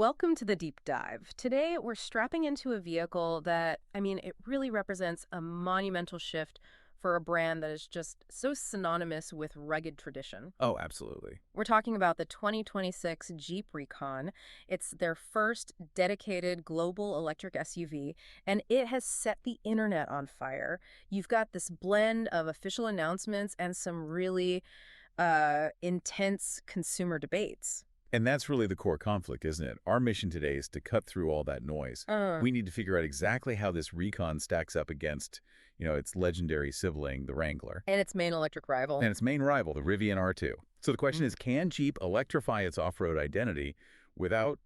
Welcome to the deep dive. Today, we're strapping into a vehicle that, it really represents a monumental shift for a brand that is just so synonymous with rugged tradition. Oh, absolutely. We're talking about the 2026 Jeep Recon. It's their first dedicated global electric SUV, and it has set the internet on fire. You've got this blend of official announcements and some really intense consumer debates. And that's really the core conflict, isn't it? Our mission today is to cut through all that noise. Uh, We need to figure out exactly how this Recon stacks up against, its legendary sibling, the Wrangler, and its main electric rival. and its main rival, the Rivian R2. So the question is, can Jeep electrify its off-road identity without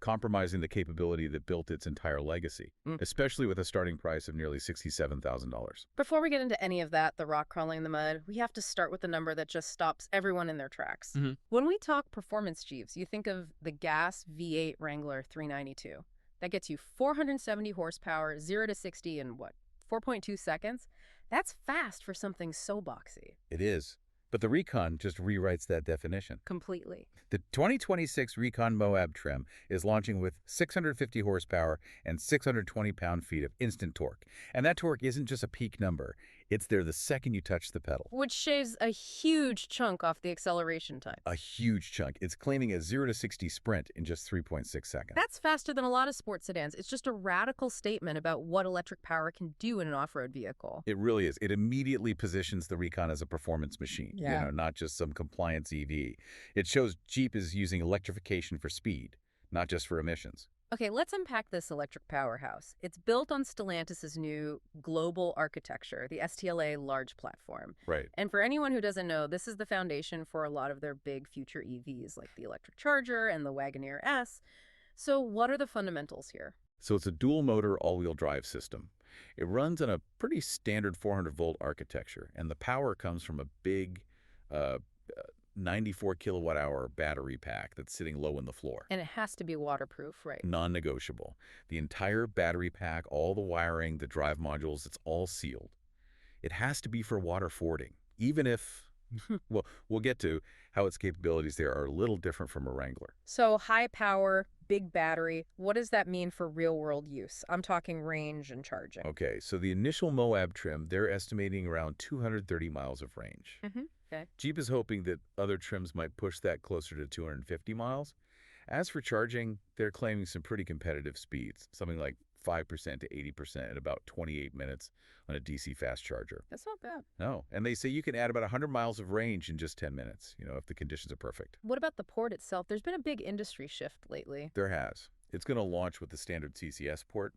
compromising the capability that built its entire legacy, Mm. especially with a starting price of nearly $67,000? Before we get into any of that, the rock crawling in the mud, we have to start with the number that just stops everyone in their tracks. Mhm. When we talk performance Jeeps, you think of the gas V8 Wrangler 392. That gets you 470 horsepower, 0 to 60 in what, 4.2 seconds? That's fast for something so boxy. It is. But the Recon just rewrites that definition. Completely. The 2026 Recon Moab trim is launching with 650 horsepower and 620 pound-feet of instant torque. And that torque isn't just a peak number. It's there the second you touch the pedal. Which shaves a huge chunk off the acceleration time. A huge chunk. It's claiming a 0 to 60 sprint in just 3.6 seconds. That's faster than a lot of sports sedans. It's just a radical statement about what electric power can do in an off-road vehicle. It really is. It immediately positions the Recon as a performance machine, Yeah. not just some compliance EV. It shows Jeep is using electrification for speed, not just for emissions. Okay, let's unpack this electric powerhouse. It's built on Stellantis' new global architecture, the STLA large platform. Right. And for anyone who doesn't know, this is the foundation for a lot of their big future EVs, like the electric Charger and the Wagoneer S. So what are the fundamentals here? So it's a dual-motor all-wheel drive system. It runs on a pretty standard 400-volt architecture, and the power comes from a big 94 kilowatt-hour battery pack that's sitting low in the floor. And it has to be waterproof, right? Non-negotiable. The entire battery pack, all the wiring, the drive modules, it's all sealed. It has to be for water fording, even if, well, we'll get to how its capabilities there are a little different from a Wrangler. So high power, big battery, what does that mean for real-world use? I'm talking range and charging. Okay, so the initial Moab trim, they're estimating around 230 miles of range. Okay. Jeep is hoping that other trims might push that closer to 250 miles. As for charging, they're claiming some pretty competitive speeds, something like 5% to 80% in about 28 minutes on a DC fast charger. That's not bad. No, and they say you can add about 100 miles of range in just 10 minutes, if the conditions are perfect. What about the port itself? There's been a big industry shift lately. There has. It's going to launch with the standard CCS port,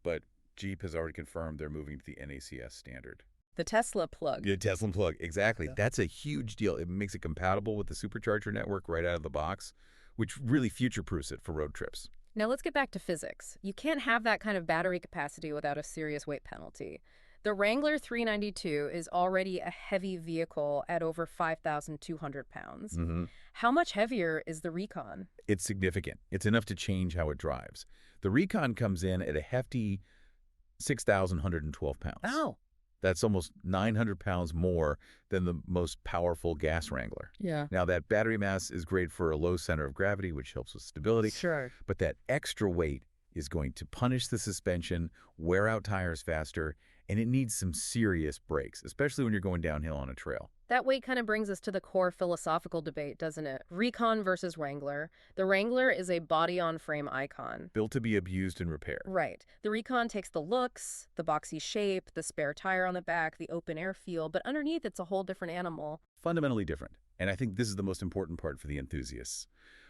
but Jeep has already confirmed they're moving to the NACS standard. The Tesla plug. Yeah, Tesla plug, exactly. That's a huge deal. It makes it compatible with the supercharger network right out of the box, which really future-proofs it for road trips. Now let's get back to physics. You can't have that kind of battery capacity without a serious weight penalty. The Wrangler 392 is already a heavy vehicle at over 5,200 pounds. How much heavier is the Recon? It's significant. It's enough to change how it drives. The Recon comes in at a hefty 6,112 pounds. Oh. That's almost 900 pounds more than the most powerful gas Wrangler. Yeah. Now, that battery mass is great for a low center of gravity, which helps with stability. Sure. But that extra weight is going to punish the suspension, wear out tires faster, and it needs some serious brakes, especially when you're going downhill on a trail. That weight kind of brings us to the core philosophical debate, doesn't it? Recon versus Wrangler. The Wrangler is a body-on-frame icon. Built to be abused and repaired. Right. The Recon takes the looks, the boxy shape, the spare tire on the back, the open-air feel, but underneath it's a whole different animal. Fundamentally different. And I think this is the most important part for the enthusiasts.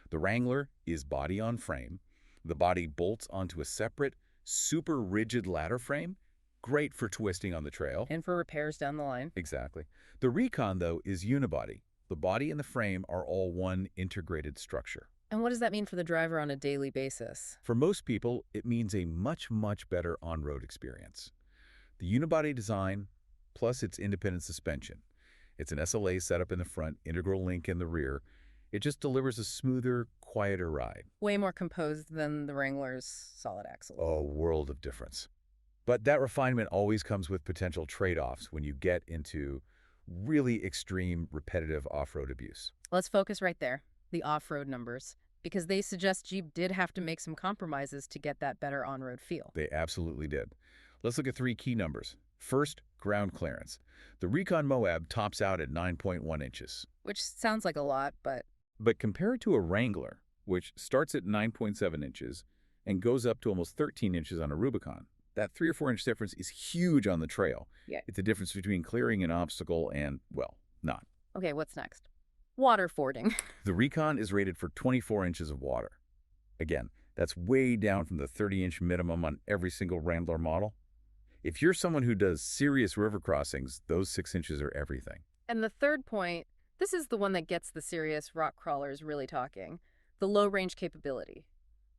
The Wrangler is body-on-frame. The body bolts onto a separate, super rigid ladder frame. Great for twisting on the trail. And for repairs down the line. Exactly. The Recon, though, is unibody. The body and the frame are all one integrated structure. And what does that mean for the driver on a daily basis? For most people, it means a much, much better on-road experience. The unibody design, plus its independent suspension. It's an SLA setup in the front, integral link in the rear. It just delivers a smoother, quieter ride. Way more composed than the Wrangler's solid axle. A world of difference. But that refinement always comes with potential trade-offs when you get into really extreme, repetitive off-road abuse. Let's focus right there. The off-road numbers. because they suggest Jeep did have to make some compromises to get that better on-road feel. They absolutely did. Let's look at three key numbers. First, ground clearance. The Recon Moab tops out at 9.1 inches. Which sounds like a lot, but But compare it to a Wrangler, which starts at 9.7 inches and goes up to almost 13 inches on a Rubicon. That 3 or 4 inch difference is huge on the trail. yeah. It's the difference between clearing an obstacle and, well, not. Okay, what's next? Water fording. The Recon is rated for 24 inches of water. Again, that's way down from the 30-inch minimum on every single Wrangler model. If you're someone who does serious river crossings, those 6 inches are everything. And the third point, this is the one that gets the serious rock crawlers really talking, the low-range capability.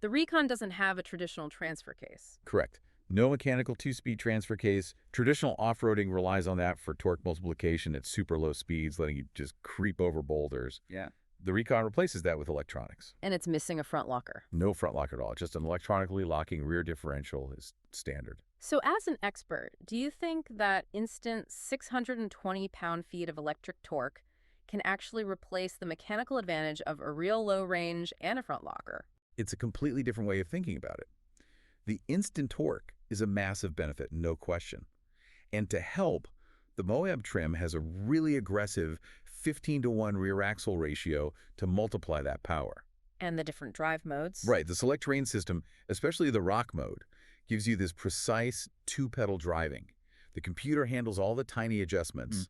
The Recon doesn't have a traditional transfer case. Correct. No mechanical two-speed transfer case. Traditional off-roading relies on that for torque multiplication at super low speeds, letting you just creep over boulders. Yeah. The Recon replaces that with electronics. And it's missing a front locker. No front lock at all. Just an electronically locking rear differential is standard. So as an expert, do you think that instant 620 pound-feet of electric torque can actually replace the mechanical advantage of a real low range and a front locker? It's a completely different way of thinking about it. The instant torque is a massive benefit, no question. And to help, the Moab trim has a really aggressive 15-to-1 rear axle ratio to multiply that power. And the different drive modes? Right, the select terrain system, especially the rock mode, gives you this precise two-pedal driving. The computer handles all the tiny adjustments.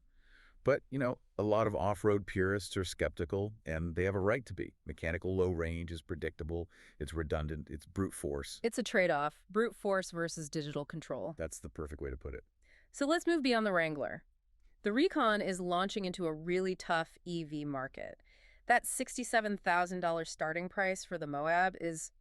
But, a lot of off-road purists are skeptical, and they have a right to be. Mechanical low range is predictable, it's redundant, it's brute force. It's a trade-off, brute force versus digital control. That's the perfect way to put it. So let's move beyond the Wrangler. The Recon is launching into a really tough EV market. That $67,000 starting price for the Moab is,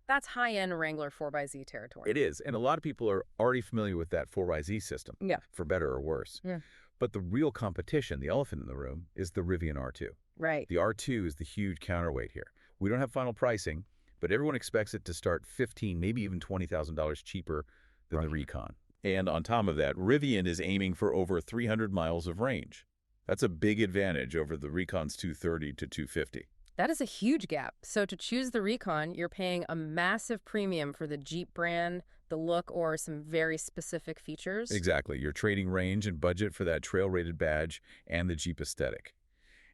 that's high-end Wrangler 4xZ territory. It is, and a lot of people are already familiar with that 4xZ system, Yeah. for better or worse. Yeah. But the real competition, the elephant in the room, is the Rivian R2. Right. The R2 is the huge counterweight here. We don't have final pricing, but everyone expects it to start $15,000, maybe even $20,000 cheaper than the Recon. And on top of that, Rivian is aiming for over 300 miles of range. That's a big advantage over the Recon's 230 to 250. That is a huge gap. So to choose the Recon, you're paying a massive premium for the Jeep brand, the look, or some very specific features. Exactly. You're trading range and budget for that trail-rated badge and the Jeep aesthetic.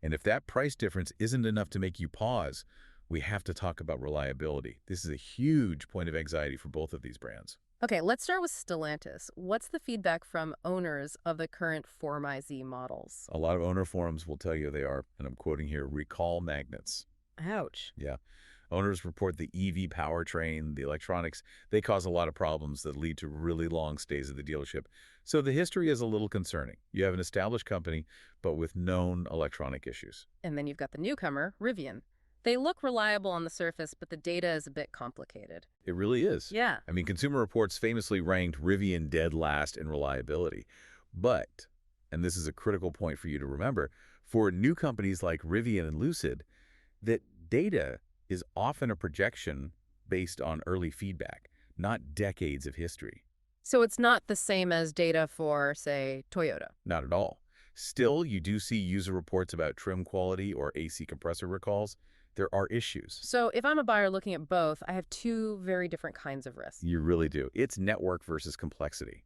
And if that price difference isn't enough to make you pause, we have to talk about reliability. This is a huge point of anxiety for both of these brands. Okay, let's start with Stellantis. What's the feedback from owners of the current 4MyZ models? A lot of owner forums will tell you they are, and I'm quoting here, recall magnets. Ouch. Yeah. Owners report the EV powertrain, the electronics, they cause a lot of problems that lead to really long stays at the dealership. So the history is a little concerning. You have an established company, but with known electronic issues. And then you've got the newcomer, Rivian. They look reliable on the surface, but the data is a bit complicated. It really is. Yeah. Consumer Reports famously ranked Rivian dead last in reliability. But, and this is a critical point for you to remember, for new companies like Rivian and Lucid, that data is often a projection based on early feedback, not decades of history. So it's not the same as data for, say, Toyota. Not at all. Still, you do see user reports about trim quality or AC compressor recalls. There are issues. So if I'm a buyer looking at both, I have two very different kinds of risks. You really do. It's network versus complexity.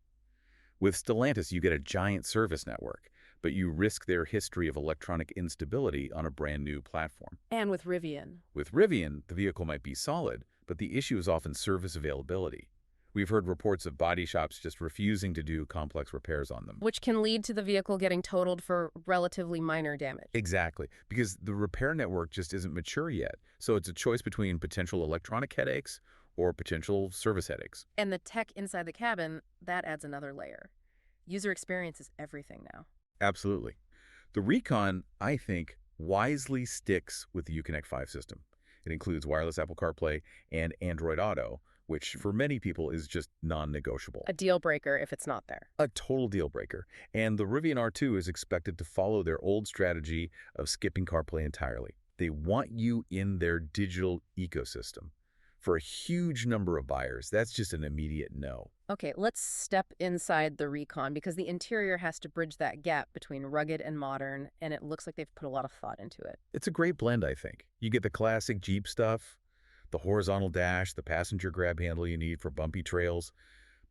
With Stellantis, you get a giant service network, but you risk their history of electronic instability on a brand new platform. And with Rivian. With Rivian, the vehicle might be solid, but the issue is often service availability. We've heard reports of body shops just refusing to do complex repairs on them. Which can lead to the vehicle getting totaled for relatively minor damage. Exactly, because the repair network just isn't mature yet. So it's a choice between potential electronic headaches or potential service headaches. And the tech inside the cabin, that adds another layer. User experience is everything now. Absolutely. The Recon, I think, wisely sticks with the Uconnect 5 system. It includes wireless Apple CarPlay and Android Auto, which for many people is just non-negotiable. A deal breaker if it's not there. A total deal breaker. And the Rivian R2 is expected to follow their old strategy of skipping CarPlay entirely. They want you in their digital ecosystem. For a huge number of buyers, that's just an immediate no. Okay, let's step inside the Recon because the interior has to bridge that gap between rugged and modern, and it looks like they've put a lot of thought into it. It's a great blend, I think. You get the classic Jeep stuff, the horizontal dash, the passenger grab handle you need for bumpy trails,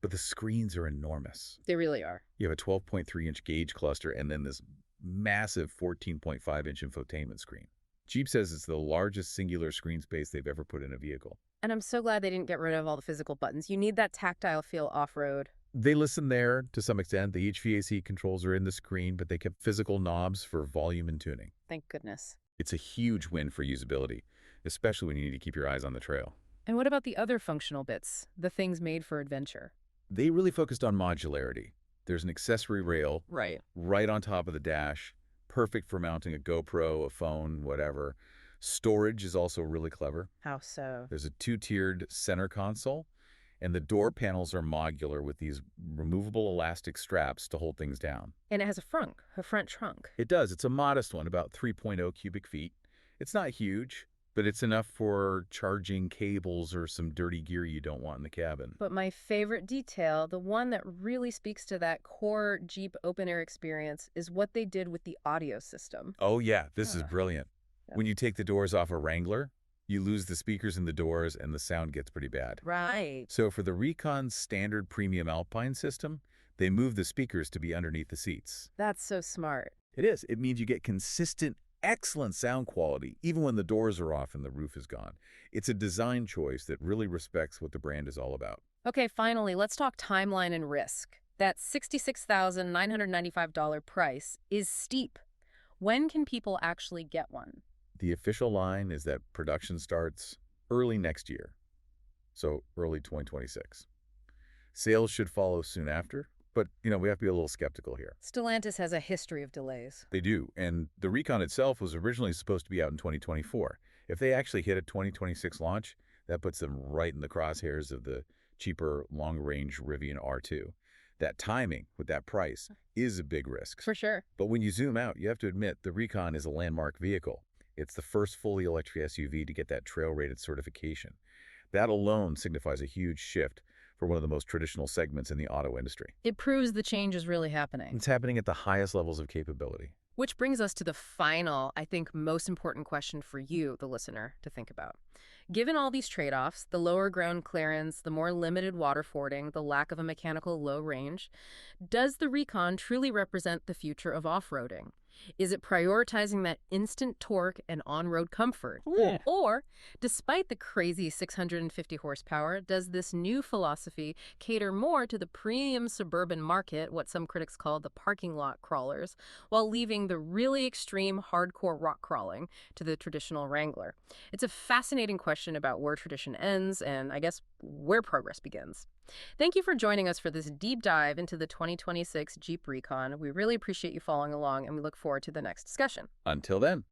but the screens are enormous. They really are. You have a 12.3-inch gauge cluster and then this massive 14.5-inch infotainment screen. Jeep says it's the largest singular screen space they've ever put in a vehicle. And I'm so glad they didn't get rid of all the physical buttons. You need that tactile feel off-road. They listen there to some extent. The HVAC controls are in the screen, but they kept physical knobs for volume and tuning. Thank goodness. It's a huge win for usability, especially when you need to keep your eyes on the trail. And what about the other functional bits, the things made for adventure? They really focused on modularity. There's an accessory rail Right. right on top of the dash, perfect for mounting a GoPro, a phone, whatever. Storage is also really clever. How so? There's a two-tiered center console, and the door panels are modular with these removable elastic straps to hold things down. And it has a front trunk. It does. It's a modest one, about 3.0 cubic feet. It's not huge, but it's enough for charging cables or some dirty gear you don't want in the cabin. But my favorite detail, the one that really speaks to that core Jeep open-air experience, is what they did with the audio system. Oh yeah, this is Ah, brilliant. yeah. When you take the doors off a Wrangler, you lose the speakers in the doors and the sound gets pretty bad. Right. So for the Recon's standard premium Alpine system, they move the speakers to be underneath the seats. That's so smart. It is. It means you get consistent, excellent sound quality, even when the doors are off and the roof is gone. It's a design choice that really respects what the brand is all about. Okay, finally, let's talk timeline and risk. That $66,995 price is steep. When can people actually get one? The official line is that production starts early next year, so early 2026. Sales should follow soon after, but we have to be a little skeptical here. Stellantis has a history of delays. They do, and the Recon itself was originally supposed to be out in 2024. If they actually hit a 2026 launch, that puts them right in the crosshairs of the cheaper long-range Rivian R2. That timing with that price is a big risk. For sure. But when you zoom out, you have to admit the Recon is a landmark vehicle. It's the first fully electric SUV to get that trail-rated certification. That alone signifies a huge shift for one of the most traditional segments in the auto industry. It proves the change is really happening. It's happening at the highest levels of capability. Which brings us to the final, I think, most important question for you, the listener, to think about. Given all these trade-offs, the lower ground clearance, the more limited water fording, the lack of a mechanical low range, does the Recon truly represent the future of off-roading? Is it prioritizing that instant torque and on-road comfort? Yeah. Or, despite the crazy 650 horsepower, does this new philosophy cater more to the premium suburban market, what some critics call the parking lot crawlers, while leaving the really extreme hardcore rock crawling to the traditional Wrangler? It's a fascinating question about where tradition ends and, I guess, where progress begins. Thank you for joining us for this deep dive into the 2026 Jeep Recon. We really appreciate you following along, and we look forward to the next discussion. Until then.